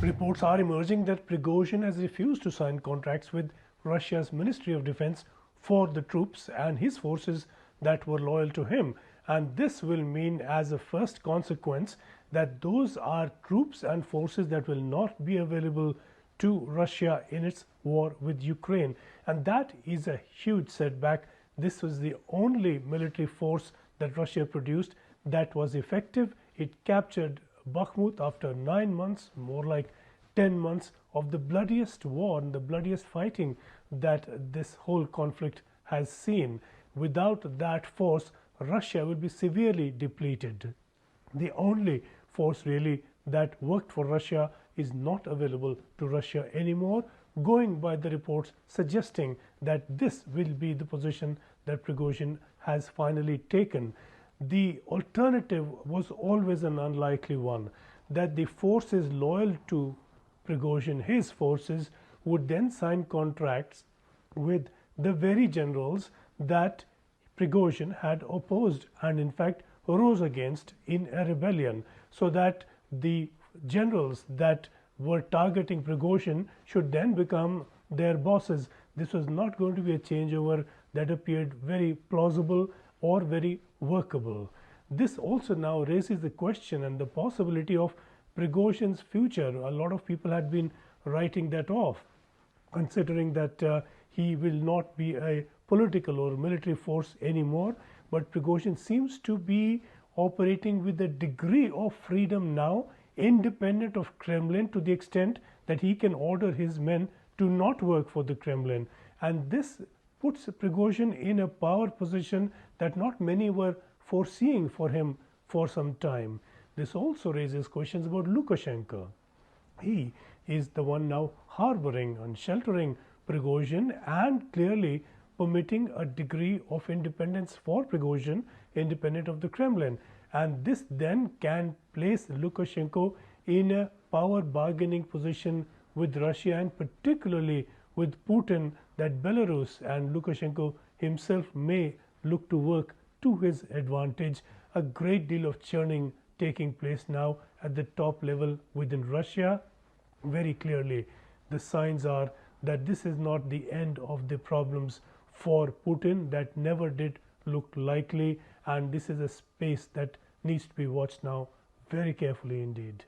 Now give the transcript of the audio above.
Reports are emerging that Prigozhin has refused to sign contracts with Russia's Ministry of Defense for the troops and his forces that were loyal to him. And this will mean, as a first consequence, that those are troops and forces that will not be available to Russia in its war with Ukraine. And that is a huge setback. This was the only military force that Russia produced that was effective. It captured Bakhmut after 9 months, more like 10 months of the bloodiest war and the bloodiest fighting that this whole conflict has seen. Without that force, Russia will be severely depleted. The only force really that worked for Russia is not available to Russia anymore, going by the reports suggesting that this will be the position that Prigozhin has finally taken. The alternative was always an unlikely one, that the forces loyal to Prigozhin, his forces, would then sign contracts with the very generals that Prigozhin had opposed and in fact rose against in a rebellion, so that the generals that were targeting Prigozhin should then become their bosses. This was not going to be a changeover that appeared very plausible or very workable. This also now raises the question and the possibility of Prigozhin's future. A lot of people had been writing that off, considering that he will not be a political or military force anymore. But Prigozhin seems to be operating with a degree of freedom now, independent of Kremlin, to the extent that he can order his men to not work for the Kremlin. And this puts Prigozhin in a power position that not many were foreseeing for him for some time. This also raises questions about Lukashenko. He is the one now harboring and sheltering Prigozhin and clearly permitting a degree of independence for Prigozhin, independent of the Kremlin. And this then can place Lukashenko in a power bargaining position with Russia, and particularly with Putin, that Belarus and Lukashenko himself may look to work to his advantage. A great deal of churning taking place now at the top level within Russia. Very clearly, the signs are that this is not the end of the problems for Putin. That never did look likely, and this is a space that needs to be watched now very carefully indeed.